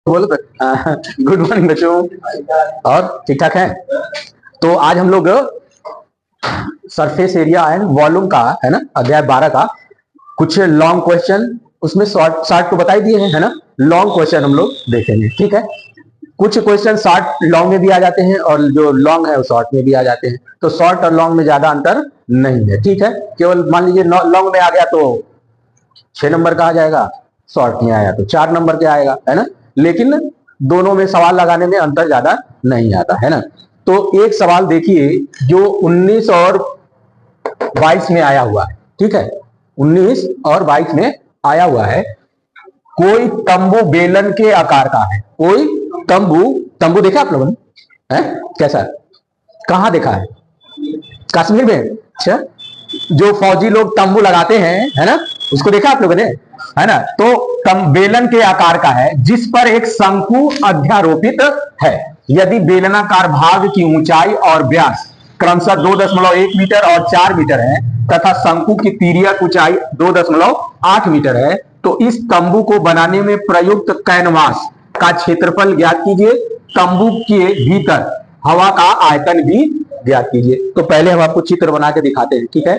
बोलो तो good morning बच्चों। और ठीक ठाक है। तो आज हम लोग सरफेस एरिया एंड वॉल्यूम का है ना, अध्याय 12 का कुछ लॉन्ग क्वेश्चन, उसमें शॉर्ट शॉर्ट तो बता ही दिए हैं है ना। लॉन्ग क्वेश्चन हम लोग देखेंगे, ठीक है। कुछ क्वेश्चन शॉर्ट लॉन्ग में भी आ जाते हैं और जो लॉन्ग है वो शॉर्ट में भी आ जाते हैं। तो शॉर्ट और लॉन्ग में ज्यादा अंतर नहीं है, ठीक है। केवल मान लीजिए लॉन्ग में आ गया तो 6 नंबर का आ जाएगा, शॉर्ट में आया तो 4 नंबर के आएगा, है ना। लेकिन दोनों में सवाल लगाने में अंतर ज्यादा नहीं आता, है ना। तो एक सवाल देखिए जो 19 और 22 में आया हुआ है, ठीक है। 19 और 22 में आया हुआ है। कोई तंबू बेलन के आकार का है। कोई तंबू, तंबू देखा आप लोगों ने, है कैसा, कहां देखा है? कश्मीर में। अच्छा, जो फौजी लोग तंबू लगाते हैं है ना, उसको देखा आप लोगों ने, है ना। तो बेलन के आकार का है जिस पर एक शंकु अध्यारोपित है। यदि बेलनाकार भाग की ऊंचाई और व्यास क्रमशः 2.1 मीटर और 4 मीटर है तथा शंकु की तिर्यक ऊंचाई 2.8 मीटर है, तो इस तंबू को बनाने में प्रयुक्त कैनवास का क्षेत्रफल ज्ञात कीजिए। तंबू के भीतर हवा का आयतन भी ज्ञात कीजिए। तो पहले हम आपको चित्र बना के दिखाते हैं, ठीक है।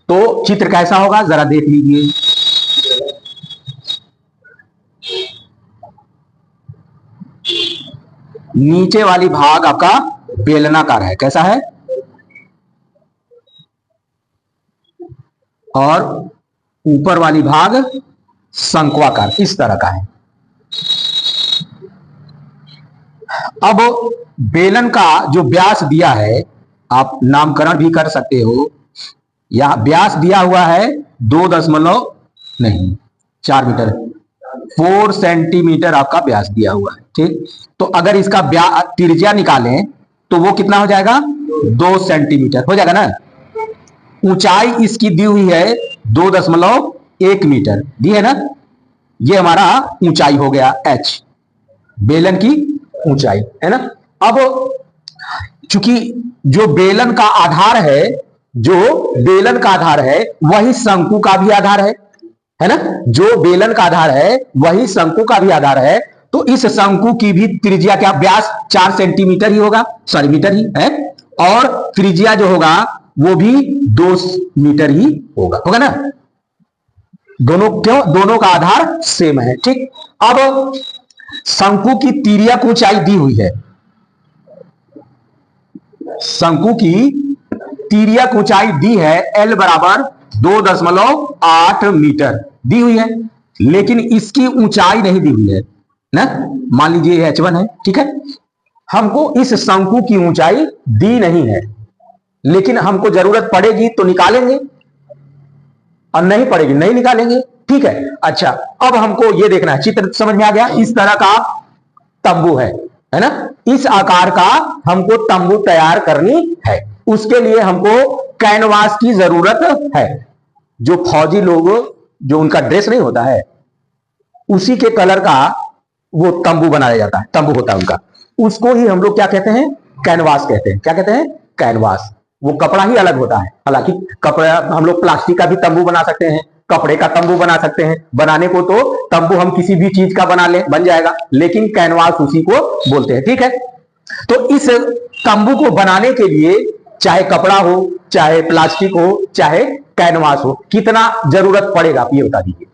तो चित्र कैसा होगा जरा देख लीजिए। नीचे वाली भाग आपका बेलनाकार है, कैसा है, और ऊपर वाली भाग शंक्वाकार इस तरह का है। अब बेलन का जो व्यास दिया है, आप नामकरण भी कर सकते हो, या व्यास दिया हुआ है 4 मीटर, 4 सेंटीमीटर आपका व्यास दिया हुआ है, ठीक। तो अगर इसका त्रिज्या निकालें तो वो कितना हो जाएगा, 2 सेंटीमीटर हो जाएगा ना। ऊंचाई इसकी दी हुई है 2.1 मीटर दी है ना। ये हमारा ऊंचाई हो गया h, बेलन की ऊंचाई, है ना। अब चूंकि जो बेलन का आधार है, जो बेलन का आधार है वही शंकु का भी आधार है ना। जो बेलन का आधार है वही शंकु का भी आधार है। तो इस शंकु की भी त्रिज्या क्या, व्यास 4 सेंटीमीटर ही होगा, सॉरी मीटर ही है, और त्रिज्या जो होगा वो भी 2 मीटर ही होगा ना। दोनों क्यों, दोनों का आधार सेम है, ठीक। अब शंकु की तिर्यक ऊंचाई दी हुई है। शंकु की तिर्यक ऊंचाई दी है L बराबर 2.8 मीटर दी हुई है, लेकिन इसकी ऊंचाई नहीं दी हुई है ना। मान लीजिए H1 है, ठीक है। हमको इस शंकु की ऊंचाई दी नहीं है, लेकिन हमको जरूरत पड़ेगी तो निकालेंगे, और नहीं पड़ेगी नहीं निकालेंगे, ठीक है। अच्छा, अब हमको ये देखना है, चित्र समझ में आ गया। इस तरह का तंबू है ना। इस आकार का हमको तंबू तैयार करनी है। उसके लिए हमको कैनवास की जरूरत है। जो फौजी लोग, जो उनका ड्रेस नहीं होता है, उसी के कलर का वो तंबू बनाया जाता है, तंबू होता है उनका। उसको ही हम लोग क्या कहते हैं, कैनवास कहते हैं। क्या कहते हैं, कैनवास। वो कपड़ा ही अलग होता है। हालांकि कपड़ा हम लोग प्लास्टिक का भी तंबू बना सकते हैं, कपड़े का तंबू बना सकते हैं। बनाने को तो तंबू हम किसी भी चीज का बना ले, बन जाएगा, लेकिन कैनवास उसी को बोलते हैं, ठीक है। तो इस तंबू को बनाने के लिए चाहे कपड़ा हो, चाहे प्लास्टिक हो, चाहे कैनवास हो, कितना जरूरत पड़ेगा आप ये बता दीजिए।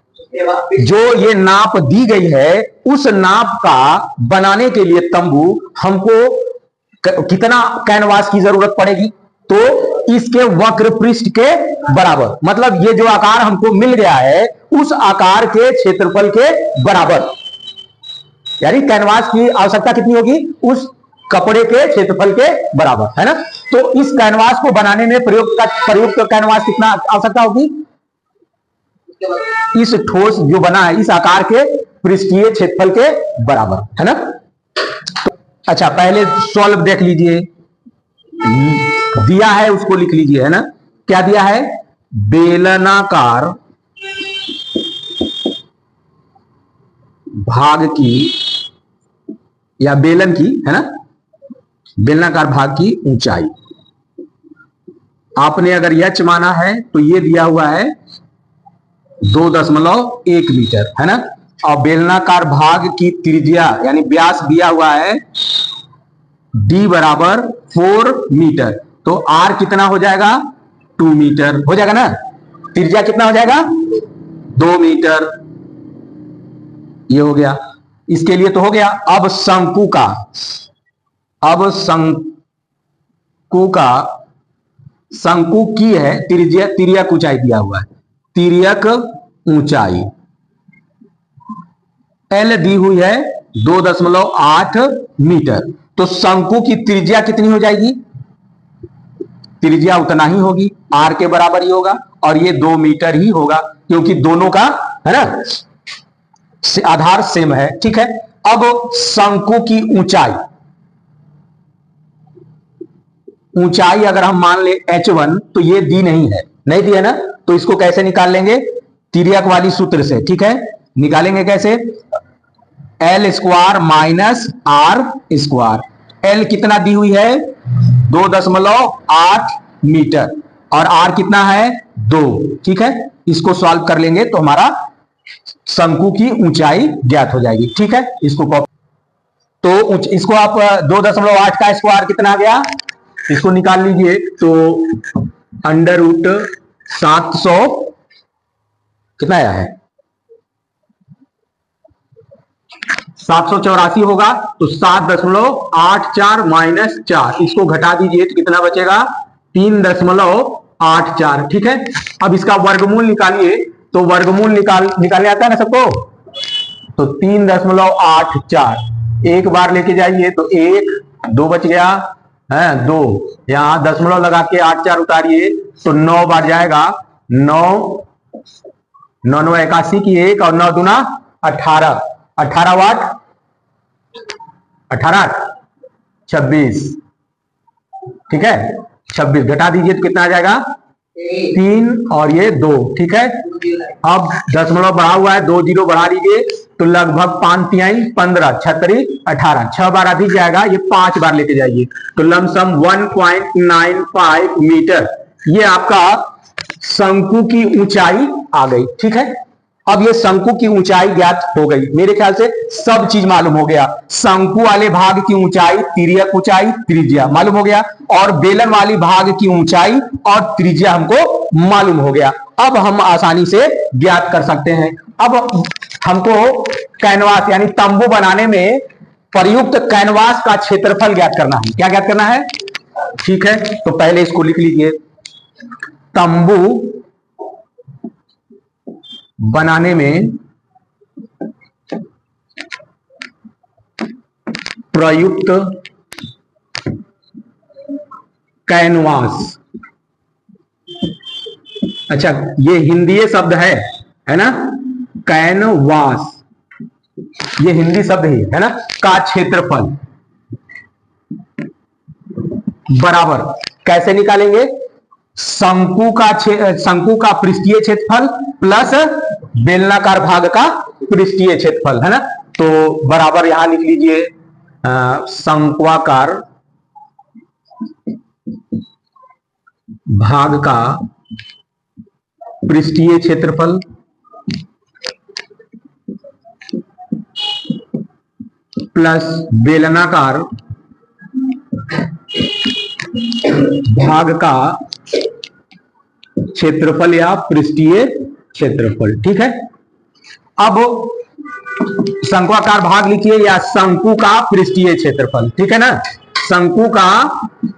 जो ये नाप दी गई है उस नाप का बनाने के लिए तंबू हमको कितना कैनवास की जरूरत पड़ेगी, तो इसके वक्र पृष्ठ के बराबर, मतलब ये जो आकार हमको मिल गया है उस आकार के क्षेत्रफल के बराबर, यानी कैनवास की आवश्यकता कितनी होगी, उस कपड़े के क्षेत्रफल के बराबर, है ना। तो इस कैनवास को बनाने में प्रयुक्त कैनवास कितना आवश्यकता होगी, इस ठोस जो बना है इस आकार के पृष्ठीय क्षेत्रफल के बराबर, है ना। तो अच्छा, पहले सॉल्व देख लीजिए। दिया है उसको लिख लीजिए, है ना। क्या दिया है, बेलनाकार भाग की, या बेलन की, है ना, बेलनाकार भाग की ऊंचाई आपने अगर h माना है तो ये दिया हुआ है 2.1 मीटर, है ना। और बेलनाकार भाग की त्रिज्या यानी व्यास दिया हुआ है d बराबर 4 मीटर, तो r कितना हो जाएगा 2 मीटर हो जाएगा ना। त्रिज्या कितना हो जाएगा 2 मीटर, ये हो गया। इसके लिए तो हो गया। अब शंकु का, अब शंकु की है तिर्यक ऊंचाई दिया हुआ है, तिर्यक ऊंचाई L दी हुई है 2.8 मीटर, तो शंकु की त्रिज्या कितनी हो जाएगी, त्रिज्या उतना ही होगी, r के बराबर ही होगा, और ये 2 मीटर ही होगा क्योंकि दोनों का है ना आधार सेम है। ठीक है, अब शंकु की ऊंचाई अगर हम मान ले h1, तो ये दी नहीं है, नहीं दी है ना, तो इसको कैसे निकाल लेंगे, तिर्यक वाली सूत्र से। ठीक है, निकालेंगे कैसे, L square minus R square. L कितना दी हुई है 2.8 मीटर और R कितना है 2। ठीक है, इसको सॉल्व कर लेंगे तो हमारा शंकु की ऊंचाई ज्ञात हो जाएगी। ठीक है, इसको तो इसको आप 2.8 का स्क्वायर कितना आ गया, इसको निकाल लीजिए, तो √700 कितना आया है 784 होगा, तो 7.84 माइनस 4, इसको घटा दीजिए तो कितना बचेगा 3.84। ठीक है, अब इसका वर्गमूल निकालिए, तो वर्गमूल निकालने आता है ना सबको, तो 3.84 एक बार लेके जाइए तो 1 2 बच गया है 2, यहां दशमलव लगा के 8 4 उतारिए तो 9 बार जाएगा, 9 9 9 81 की 1 और 9 दूना 18, 18 वाट 18 26। ठीक है, 26 घटा दीजिए तो कितना आ जाएगा 3 और ये 2। ठीक है, अब दशमलव बढ़ा हुआ है, 2 0 बढ़ा दीजिए तो लगभग 5 3 15 36 18, 6 बार अधिक जाएगा, ये 5 बार लेके जाइए तो लमसम 1.95 मीटर ये आपका शंकु की ऊंचाई आ गई। ठीक है, अब ये शंकु की ऊंचाई ज्ञात हो गई, मेरे ख्याल से सब चीज मालूम हो गया। शंकु वाले भाग की ऊंचाई, तिर्यक ऊंचाई, त्रिज्या मालूम हो गया, और बेलन वाली भाग की ऊंचाई और त्रिज्या हमको मालूम हो गया। अब हम आसानी से ज्ञात कर सकते हैं। अब हमको कैनवास यानी तंबू बनाने में प्रयुक्त कैनवास का क्षेत्रफल ज्ञात करना है। क्या ज्ञात करना है, ठीक है, तो पहले इसको लिख लीजिए, तंबू बनाने में प्रयुक्त कैनवास, अच्छा ये हिंदी शब्द है ना, कैनवास ये हिंदी शब्द ही है ना, का क्षेत्रफल बराबर कैसे निकालेंगे, शंकु का पृष्ठीय क्षेत्रफल प्लस बेलनाकार भाग का पृष्ठीय क्षेत्रफल है ना, तो बराबर यहां लिख लीजिए शंक्वाकार भाग का पृष्ठीय क्षेत्रफल प्लस बेलनाकार भाग का क्षेत्रफल या पृष्ठीय क्षेत्रफल। ठीक है, अब शंक्वाकार भाग लिखिए या शंकु का पृष्ठीय क्षेत्रफल। ठीक है ना, शंकु का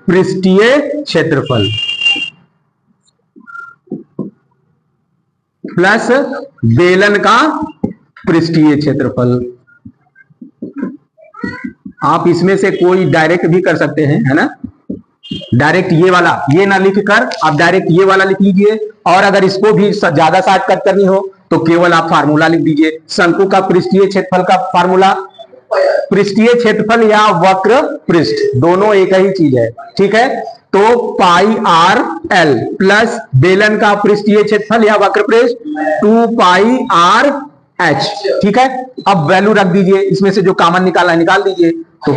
पृष्ठीय क्षेत्रफल प्लस बेलन का पृष्ठीय क्षेत्रफल। आप इसमें से कोई डायरेक्ट भी कर सकते हैं, है ना, डायरेक्ट ये वाला ये ना लिखकर आप डायरेक्ट ये वाला लिख लीजिए, और अगर इसको भी ज्यादा शॉर्टकट करनी हो तो केवल आप फार्मूला लिख दीजिए। शंकु का पृष्ठीय क्षेत्रफल का फार्मूला, पृष्ठीय क्षेत्रफल या वक्र पृष्ठ दोनों एक ही चीज है। ठीक है, तो पाई आर एल प्लस बेलन का पृष्ठीय क्षेत्रफल या वक्र पृष्ठ 2 पाई आर एच। ठीक है, अब वैल्यू रख दीजिए, इसमें से जो कॉमन निकालना है निकाल दीजिए, तो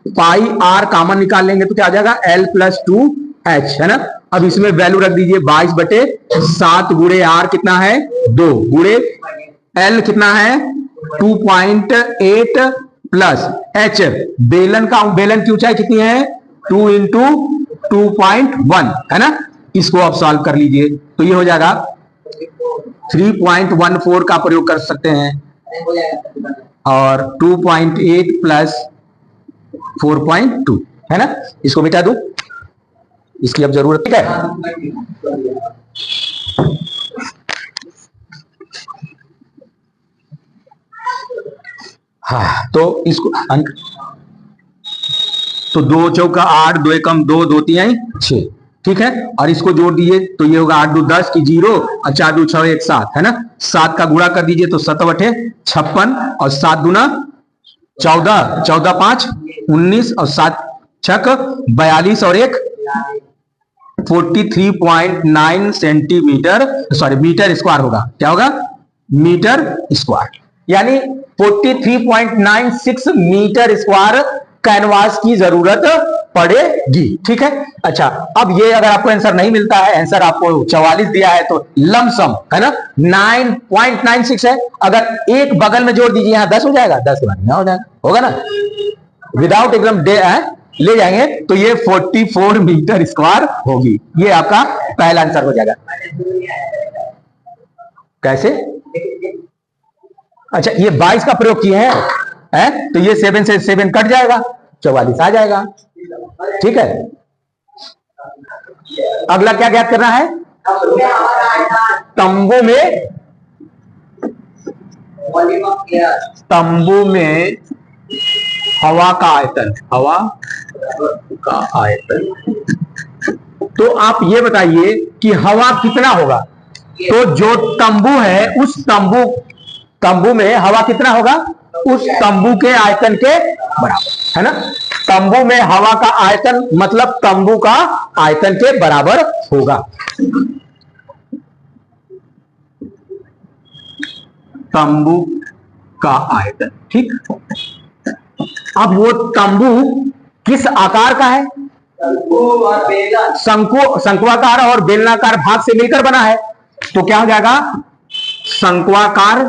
पाई आर कॉमन निकाल लेंगे तो क्या आ जाएगा एल प्लस 2 एच, है ना। अब इसमें वैल्यू रख दीजिए 22/7 गुणे आर कितना है 2 गुणे एल कितना है 2.8 प्लस h, बेलन की ऊंचाई कितनी है 2 इंटू 2.1 है ना। इसको आप सॉल्व कर लीजिए तो ये हो जाएगा 3.14 का प्रयोग कर सकते हैं और 2.8 प्लस 4.2 है ना। इसको मिटा दूं, इसकी अब जरूरत है। हाँ तो इसको तो 2 चौका 8, 2 एकम 2, 2 तिहाई 6, ठीक है। और इसको जोड़ दीजिए तो ये होगा 8 2 10 की 0 और 4 2 6 1 7 है ना। 7 का गुणा कर दीजिए तो 7 8 56 और 7 दूना 14, 14 5 19 और 7 6 42 और 1 43.9 सेंटीमीटर, सॉरी मीटर स्क्वायर होगा। क्या होगा मीटर स्क्वायर, यानी 43.96 मीटर स्क्वायर कैनवास की जरूरत पड़ेगी, ठीक है। अच्छा अब ये अगर आपको आंसर नहीं मिलता है, आंसर आपको 44 दिया है तो लमसम है ना 9.96 है। अगर एक बगल में जोड़ दीजिए यहां 10 हो जाएगा, 10 के बाद यहां हो जाएगा, होगा ना विदाउट एकदम ले जाएंगे तो ये 44 मीटर स्क्वायर होगी। ये आपका पहला आंसर हो जाएगा। कैसे? अच्छा ये 22 का प्रयोग किए हैं तो ये 7 से 7 कट जाएगा, 44 आ जाएगा, ठीक है। अगला क्या ज्ञात करना है? तंबू में हवा का आयतन, हवा का आयतन। तो आप ये बताइए कि हवा कितना होगा। तो जो तंबू है उस तंबू में हवा कितना होगा, उस तंबू के आयतन के बराबर, है ना। तंबू में हवा का आयतन मतलब तंबू का आयतन के बराबर होगा। तंबू का आयतन, ठीक। अब वो तंबू किस आकार का है? शंक्वाकार और बेलनाकार भाग से मिलकर बना है। तो क्या हो जाएगा शंक्वाकार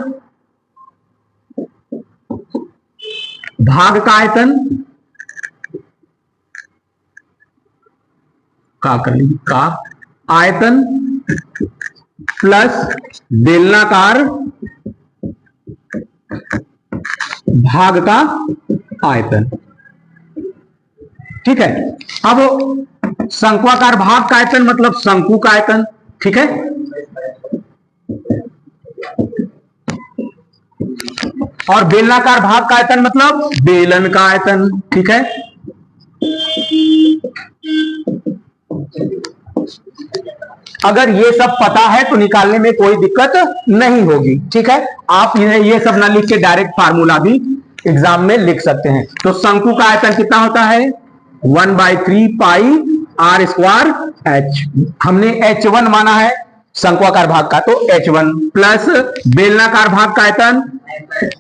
भाग का आयतन का आयतन प्लस बेलनाकार भाग का आयतन, ठीक है। अब शंक्वाकार भाग का आयतन मतलब शंकु का आयतन, ठीक है। और बेलनाकार भाग का आयतन मतलब बेलन का आयतन, ठीक है। अगर ये सब पता है तो निकालने में कोई दिक्कत नहीं होगी, ठीक है। आप ये सब ना लिख के डायरेक्ट फार्मूला भी एग्जाम में लिख सकते हैं। तो शंकु का आयतन कितना होता है 1/3 पाई आर स्क्वायर एच। हमने H1 माना है शंक्वाकार भाग का, तो H1 प्लस बेलनाकार भाग का आयतन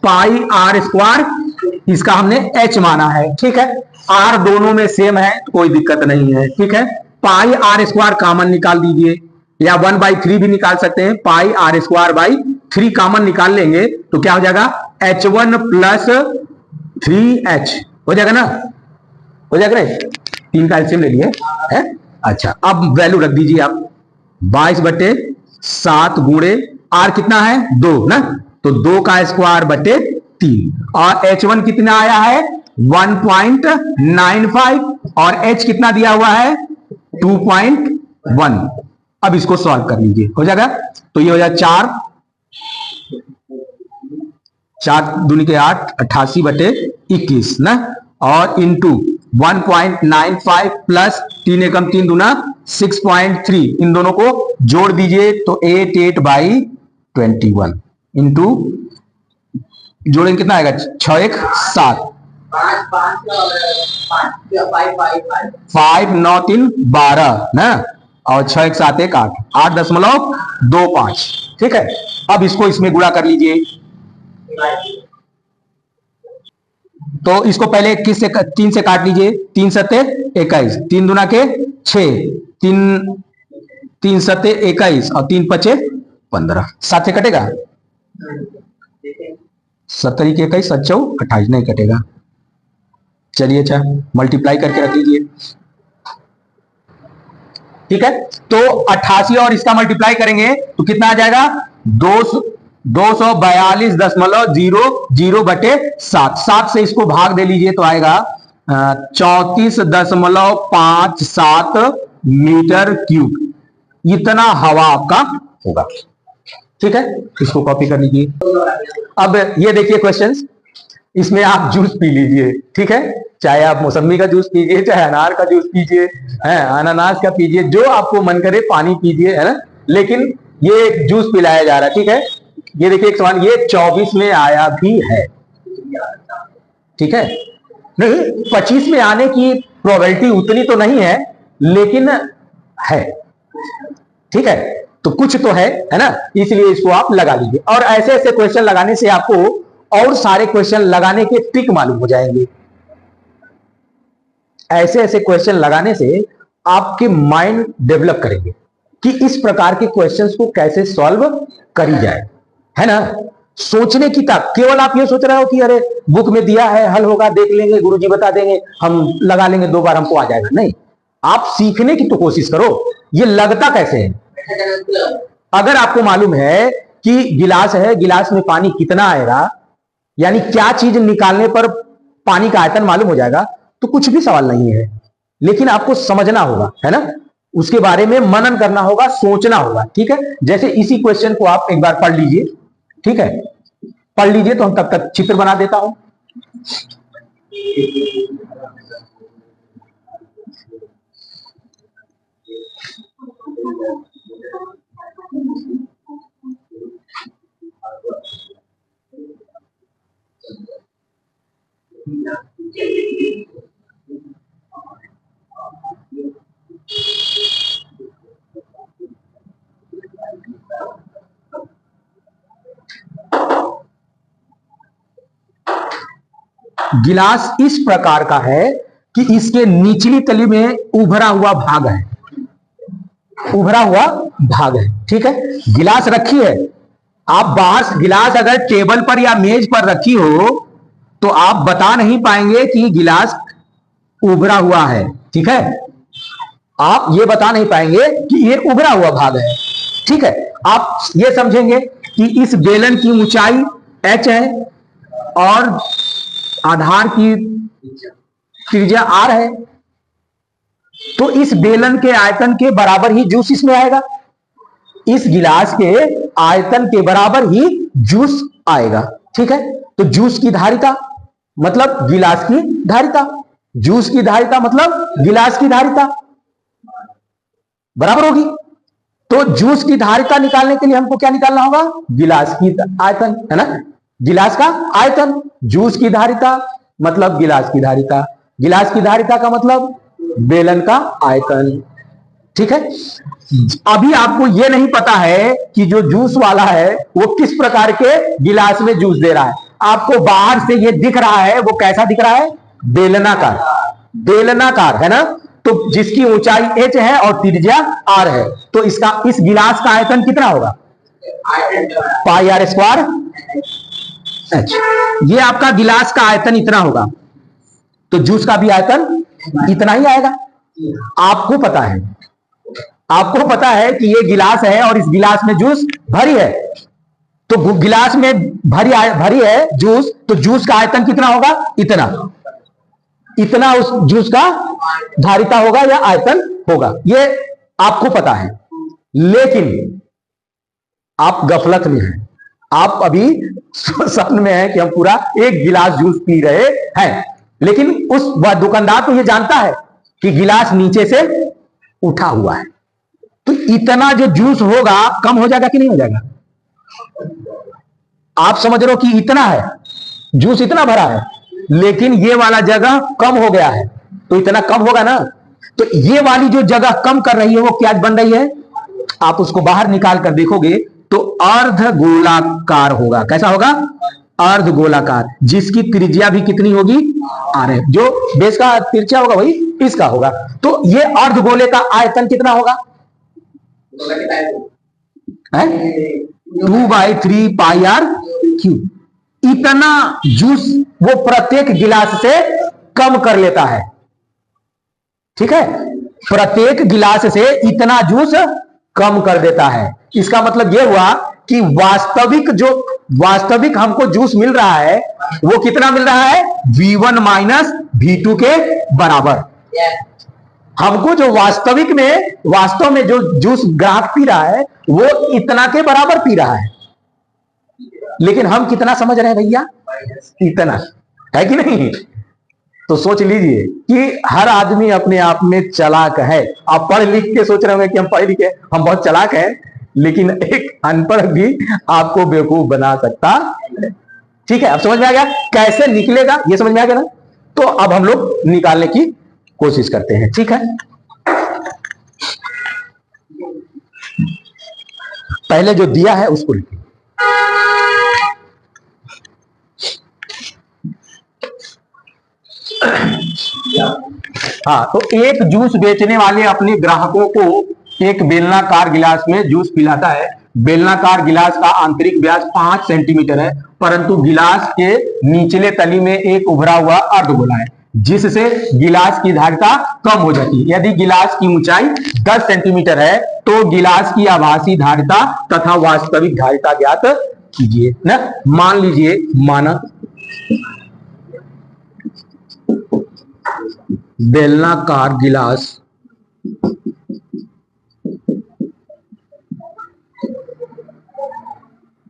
पाई आर स्क्वायर, इसका हमने H माना है, ठीक है। R दोनों में सेम है, कोई दिक्कत नहीं है, ठीक है। पाई आर स्क्वायर कॉमन निकाल दीजिए या 1/3 भी निकाल सकते हैं। पाई आर स्क्वायर बाई 3 कॉमन निकाल लेंगे तो क्या हो जाएगा H1 प्लस 3H हो जाएगा ना, हो जाएगा ना। 3 का एलसीएम ले लिए है। अच्छा अब वैल्यू रख दीजिए आप 22/7 गुणे आर कितना है 2 ना, तो 2 का स्क्वायर बटे 3 और H1 कितना आया है 1.95 और H कितना दिया हुआ है 2.1। अब इसको सॉल्व कर लीजिए, हो जाएगा। तो ये हो जाएगा 4 दूनी के 8 88/21 ना, और इंटू 1.95 प्लस 3 एकम 3 दूना 6.3, इन दोनों को जोड़ दीजिए तो 88/21 इंटू जोड़ेंगे कितना आएगा 6 1 7 5 9 3 12 ना, और 6 1 7 1 8 8.25, ठीक है। अब इसको इसमें गुणा कर लीजिए तो इसको पहले 21 से 3 से काट लीजिए, 3 सत्ते 21, 3 दूना के 6, 3 सत्ते 21 और 3 पचे 15, 7 से कटेगा 70 के 21 7 28 नहीं कटेगा। चलिए अच्छा मल्टीप्लाई करके रख लीजिए। ठीक है, तो 88 और इसका मल्टीप्लाई करेंगे तो कितना आ जाएगा 242.00 7 से इसको भाग दे लीजिए तो आएगा 34.57 मीटर क्यूब। इतना हवा आपका होगा। ठीक है, इसको कॉपी कर लीजिए। अब ये देखिए क्वेश्चंस, इसमें आप जूस पी लीजिए। ठीक है, चाहे आप मौसमी का जूस पीजिए, चाहे अनार का जूस पीजिए, है अनानास का पीजिए, जो आपको मन करे, पानी पीजिए, है ना, लेकिन ये जूस पिलाया जा रहा है। ठीक है, ये देखिए एक सवाल, ये 24 में आया भी है। ठीक है, नहीं 25 में आने की प्रोबेबिलिटी उतनी तो नहीं है, लेकिन है। ठीक है, तो कुछ तो है ना, इसलिए इसको आप लगा लीजिए। और ऐसे ऐसे क्वेश्चन लगाने से आपको और सारे क्वेश्चन लगाने के ट्रिक मालूम हो जाएंगे। ऐसे ऐसे क्वेश्चन लगाने से आपके माइंड डेवलप करेंगे कि इस प्रकार के क्वेश्चंस को कैसे सॉल्व करी जाए, है ना। सोचने की तक केवल आप ये सोच रहे हो कि अरे बुक में दिया है, हल होगा, देख लेंगे, गुरुजी बता देंगे, हम लगा लेंगे, 2 बार हमको आ जाएगा। नहीं, आप सीखने की तो कोशिश करो, ये लगता कैसे है। अगर आपको मालूम है कि गिलास है, गिलास में पानी कितना आएगा, यानी क्या चीज निकालने पर पानी का आयतन मालूम हो जाएगा, तो कुछ भी सवाल नहीं है। लेकिन आपको समझना होगा, है ना, उसके बारे में मनन करना होगा, सोचना होगा। ठीक है, जैसे इसी क्वेश्चन को आप एक बार पढ़ लीजिए। ठीक है, पढ़ लीजिए तो हम तब तक चित्र बना देता हूं। गिलास इस प्रकार का है कि इसके निचली तली में उभरा हुआ भाग है, उभरा हुआ भाग है। ठीक है, गिलास रखी है, आप बाहर गिलास अगर टेबल पर या मेज पर रखी हो तो आप बता नहीं पाएंगे कि गिलास उभरा हुआ है। ठीक है, आप ये बता नहीं पाएंगे कि ये उभरा हुआ भाग है। ठीक है, आप ये समझेंगे कि इस बेलन की ऊंचाई h है और आधार की त्रिज्या r है, तो इस बेलन के आयतन के बराबर ही जूस इसमें आएगा। इस गिलास के आयतन के बराबर ही जूस आएगा। ठीक है, तो जूस की धारिता मतलब गिलास की धारिता, जूस की धारिता मतलब गिलास की धारिता बराबर होगी। तो जूस की धारिता निकालने के लिए हमको क्या निकालना होगा, गिलास की आयतन, है ना, गिलास का आयतन। जूस की धारिता मतलब गिलास की धारिता, गिलास की धारिता का मतलब बेलन का आयतन। ठीक है, अभी आपको यह नहीं पता है कि जो जूस वाला है वो किस प्रकार के गिलास में जूस दे रहा है। आपको बाहर से ये दिख रहा है, वो कैसा दिख रहा है, बेलनाकार, बेलनाकार, है ना। तो जिसकी ऊंचाई h है और त्रिज्या r है, तो इसका इस गिलास का आयतन कितना होगा, पाई r स्क्वायर h। ये आपका गिलास का आयतन इतना होगा, तो जूस का भी आयतन इतना ही आएगा। आपको पता है, आपको पता है कि ये गिलास है और इस गिलास में जूस भरी है, तो गिलास में भरी है जूस, तो जूस का आयतन कितना होगा, इतना, इतना उस जूस का धारिता होगा या आयतन होगा, ये आपको पता है। लेकिन आप गफलत में हैं, आप अभी सपन में हैं कि हम पूरा एक गिलास जूस पी रहे हैं, लेकिन उस दुकानदार तो ये जानता है कि गिलास नीचे से उठा हुआ है, तो इतना जो जूस होगा कम हो जाएगा कि नहीं हो जाएगा। आप समझ रहे हो कि इतना है, जूस इतना भरा है, लेकिन ये वाला जगह कम हो गया है, तो इतना कम होगा ना। तो ये वाली जो जगह कम कर रही है वो क्या बन रही है, आप उसको बाहर निकाल कर देखोगे तो अर्ध गोलाकार होगा। कैसा होगा, अर्ध गोलाकार, जिसकी त्रिज्या भी कितनी होगी, r है। जो बेस का त्रिज्या होगा वही इसका होगा। तो ये अर्ध गोले का आयतन कितना होगा, 2/3 पाई r क्यूब। इतना जूस वो प्रत्येक गिलास से कम कर लेता है। ठीक है, प्रत्येक गिलास से इतना जूस कम कर देता है। इसका मतलब यह हुआ कि वास्तविक हमको जूस मिल रहा है वो कितना मिल रहा है, V1 माइनस V2 के बराबर। हमको जो वास्तव में जो जूस ग्राहक पी रहा है वो इतना के बराबर पी रहा है, लेकिन हम कितना समझ रहे हैं भैया, इतना, है कि नहीं। तो सोच लीजिए कि हर आदमी अपने आप में चालाक है। आप पढ़ लिख के सोच रहे होंगे कि हम पढ़े लिखे, हम बहुत चालाक हैं, लेकिन एक अनपढ़ भी आपको बेवकूफ बना सकता है। ठीक है, अब समझ में आ गया कैसे निकलेगा, ये समझ में आ गया ना। तो अब हम लोग निकालने की कोशिश करते हैं। ठीक है, पहले जो दिया है उसको लिखिए। हाँ, तो एक जूस बेचने वाले अपने ग्राहकों को एक बेलनाकार गिलास में जूस पिलाता है। बेलनाकार गिलास का आंतरिक व्यास 5 सेंटीमीटर है, परंतु गिलास के निचले तली में एक उभरा हुआ अर्धगोला है, जिससे गिलास की धारिता कम हो जाती है। यदि गिलास की ऊंचाई 10 सेंटीमीटर है तो गिलास की आभासी धारिता तथा वास्तविक धारिता ज्ञात कीजिए ना। मान लीजिए, माना बेलनाकार गिलास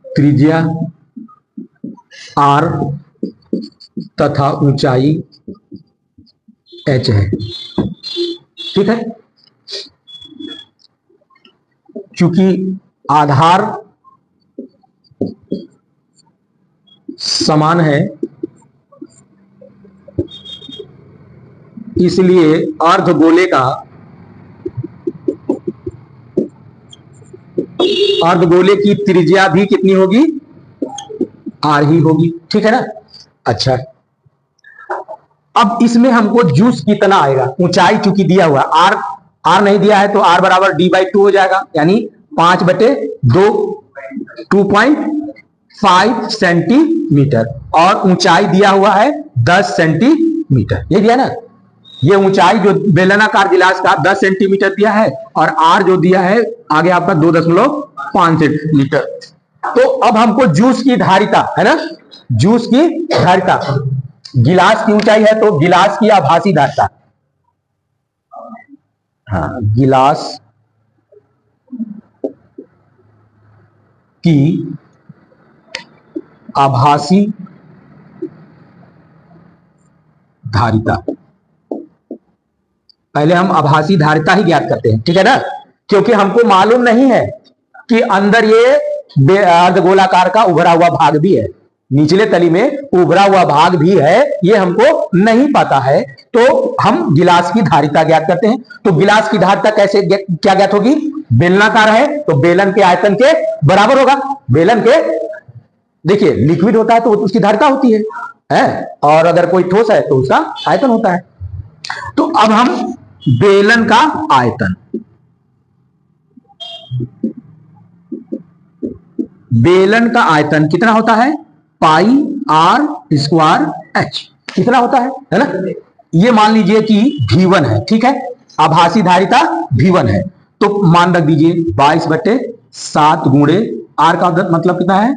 त्रिज्या R तथा ऊंचाई H है। ठीक है, क्योंकि आधार समान है इसलिए अर्धगोले की त्रिज्या भी कितनी होगी, R ही होगी। ठीक है ना। अच्छा, अब इसमें हमको जूस कितना आएगा, ऊंचाई चूंकि दिया हुआ R नहीं दिया है तो R बराबर D/2 हो जाएगा, यानी 5/2 2.5 सेंटीमीटर, और ऊंचाई दिया हुआ है 10 सेंटीमीटर। ये दिया ना, ये ऊंचाई जो बेलनाकार गिलास का 10 सेंटीमीटर दिया है और R जो दिया है आगे आपका 2.5 सेंटीमीटर। तो अब हमको जूस की धारिता है ना, जूस की धारिता, गिलास की ऊंचाई है तो गिलास की आभासी धारिता, हाँ, गिलास की आभासी धारिता, पहले हम आभासी धारिता ही ज्ञात करते हैं। ठीक है ना, क्योंकि हमको मालूम नहीं है कि अंदर ये अर्धगोलाकार का उभरा हुआ भाग भी है, निचले तली में उभरा हुआ भाग भी है, ये हमको नहीं पता है। तो हम गिलास की धारिता ज्ञात करते हैं। तो गिलास की धारिता कैसे क्या ज्ञात होगी, बेलनाकार है तो बेलन के आयतन के बराबर होगा। बेलन के, देखिए लिक्विड होता है तो उसकी धारिता होती है, और अगर कोई ठोस है तो उसका आयतन होता है। तो अब हम बेलन का आयतन, बेलन का आयतन कितना होता है, πr²h कितना होता है ना। ये मान लीजिए कि V1 है। ठीक है, आभासी धारिता V1 है, तो मान रख दीजिए 22/7 गुणे R का मतलब कितना है,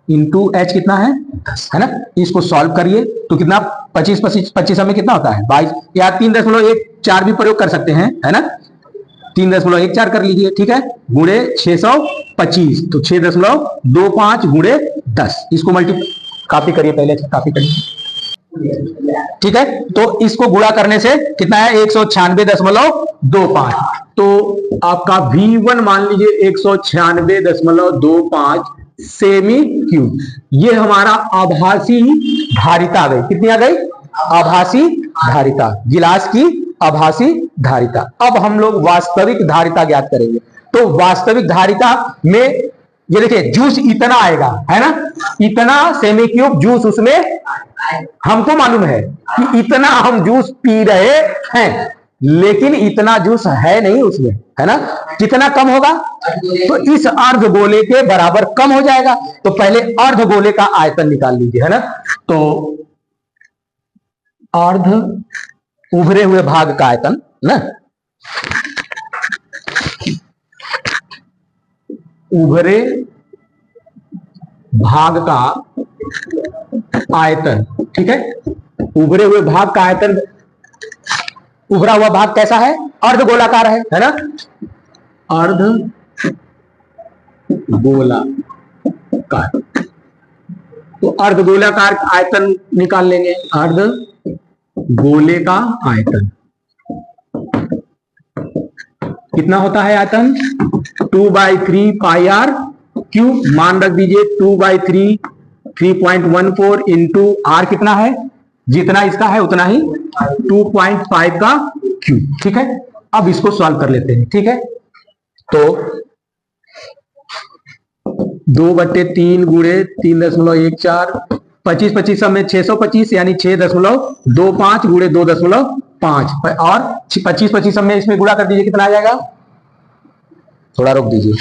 इंटू H कितना है 10, है ना। इसको सॉल्व करिए तो कितना, 25 में कितना होता है 22, या 3.14 भी प्रयोग कर सकते हैं, है ना, 3.14 कर लीजिए। ठीक है, गुणे 625 तो 6.25 गुणे 10, इसको कॉपी करिए, पहले कॉपी करिए। ठीक है, तो इसको गुणा करने से कितना है 196.25, तो आपका V1 मान लीजिए 196.25 सेमी क्यूब। ये हमारा आभासी धारिता आ गई, कितनी आ गई, आभासी धारिता, गिलास की आभासी धारिता। अब हम लोग वास्तविक धारिता ज्ञात करेंगे। तो वास्तविक धारिता में ये देखिए जूस इतना आएगा, है ना, इतना सेमी क्यूब जूस उसमें हमको मालूम है कि इतना हम जूस पी रहे हैं, लेकिन इतना जूस है नहीं उसमें, है ना। कितना कम होगा, तो इस अर्धगोले के बराबर कम हो जाएगा। तो पहले अर्धगोले का आयतन निकाल लीजिए, है ना। तो अर्ध उभरे हुए भाग का आयतन ना, उभरे भाग का आयतन, ठीक है। उभरे हुए भाग का आयतन, उभरा हुआ भाग कैसा है, अर्धगोलाकार है ना। अर्ध गोलाकार, तो अर्धगोलाकार आयतन निकाल लेंगे। अर्ध गोले का आयतन कितना होता है, आयतन 2/3 पाई आर क्यूब। मान रख दीजिए 2/3 3.14 इंटू आर कितना है, जितना इसका है उतना ही 2.5 का क्यूब, ठीक है। अब इसको सॉल्व कर लेते हैं, ठीक है। तो 2/3 गुणे 3.14, 25 में 625 यानी 6.25 गुणे 2.5 और 25 में इसमें गुणा कर दीजिए, कितना आ जाएगा, थोड़ा रोक दीजिए,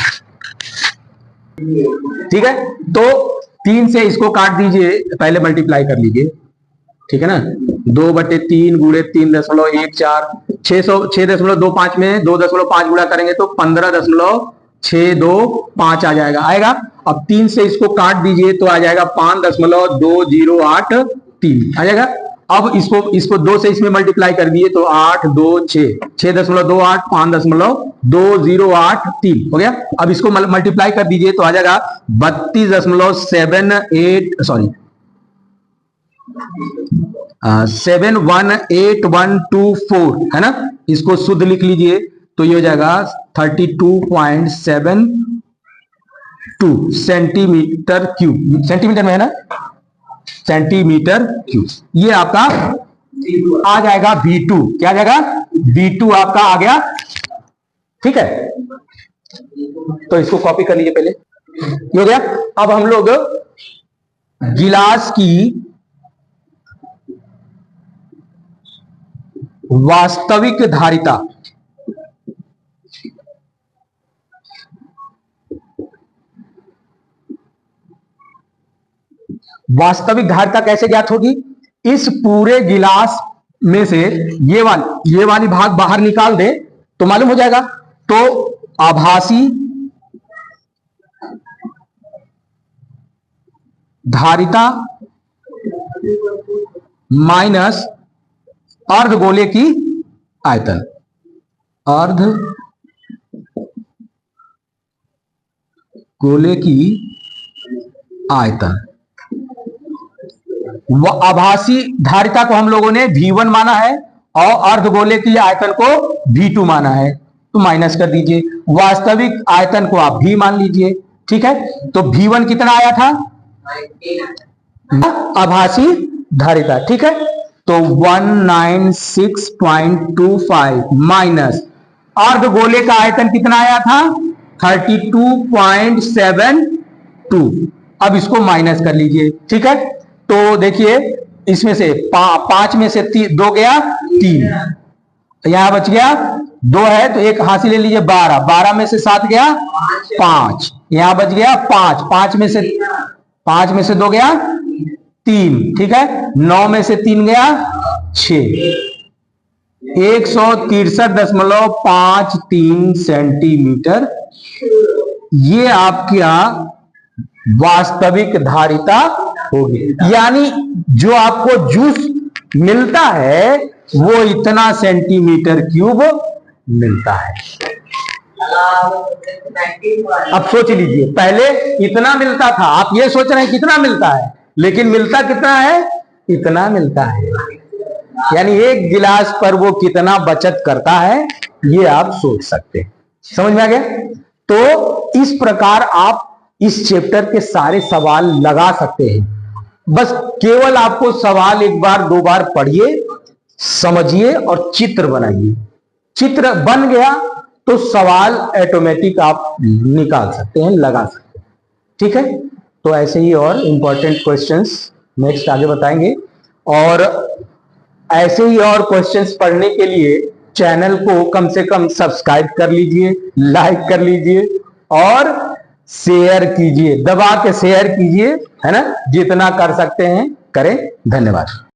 ठीक है। तो 3 से इसको काट दीजिए, पहले मल्टीप्लाई कर लीजिए, ठीक है ना। 2/3 गुणे 3.14, 6.25 में 2.5 गुणा करेंगे तो 15.625 आ जाएगा, आएगा। अब 3 से इसको काट दीजिए तो आ जाएगा 5.2083 आ जाएगा। अब इसको 2 से इसमें मल्टीप्लाई कर दिए तो 8 2 6 6.28 5.2083 हो गया। अब इसको मल्टीप्लाई कर दीजिए तो आ जाएगा 71824 है ना। इसको शुद्ध लिख लीजिए तो ये हो जाएगा 32.72 सेंटीमीटर क्यूब, सेंटीमीटर में है ना, सेंटीमीटर क्यूब। ये आपका आ जाएगा V2, क्या आ जाएगा, V2 आपका आ गया, ठीक है। तो इसको कॉपी कर लीजिए पहले, ये हो गया। अब हम लोग गिलास की वास्तविक धारिता, वास्तविक धारिता कैसे ज्ञात होगी, इस पूरे गिलास में से ये वाली भाग बाहर निकाल दे तो मालूम हो जाएगा। तो आभासी धारिता माइनस अर्धगोले की आयतन, अर्धगोले की आयतन। आभासी धारिता को हम लोगों ने V1 माना है और अर्धगोले की आयतन को V2 माना है, तो माइनस कर दीजिए। वास्तविक आयतन को आप V मान लीजिए, ठीक है। तो V1 कितना आया था, आभासी धारिता, ठीक है। तो 196.25 माइनस अर्धगोले का आयतन कितना आया था 32.72। अब इसको माइनस कर लीजिए, ठीक है। तो देखिए इसमें से 5 में से 2 गया 3, यहां बच गया 2 है तो एक हासिल ले लीजिए 12 में से 7 गया 5, यहां बच गया 5 में से 2 गया 3, ठीक है। 9 में से 3 गया 6, 163.53 सेंटीमीटर। ये आपका वास्तविक धारिता होगी, यानी जो आपको जूस मिलता है वो इतना सेंटीमीटर क्यूब मिलता है। अब सोच लीजिए, पहले इतना मिलता था, आप ये सोच रहे हैं कितना मिलता है, लेकिन मिलता कितना है, इतना मिलता है। यानी एक गिलास पर वो कितना बचत करता है ये आप सोच सकते हैं। समझ में आ गया। तो इस प्रकार आप इस चैप्टर के सारे सवाल लगा सकते हैं। बस केवल आपको सवाल एक बार 2 बार पढ़िए, समझिए और चित्र बनाइए। चित्र बन गया तो सवाल ऑटोमेटिक आप निकाल सकते हैं, लगा सकते हैं, ठीक है। तो ऐसे ही और इंपॉर्टेंट क्वेश्चंस नेक्स्ट आगे बताएंगे, और ऐसे ही और क्वेश्चंस पढ़ने के लिए चैनल को कम से कम सब्सक्राइब कर लीजिए, लाइक कर लीजिए और शेयर कीजिए, दबा के शेयर कीजिए, है ना। जितना कर सकते हैं करें। धन्यवाद।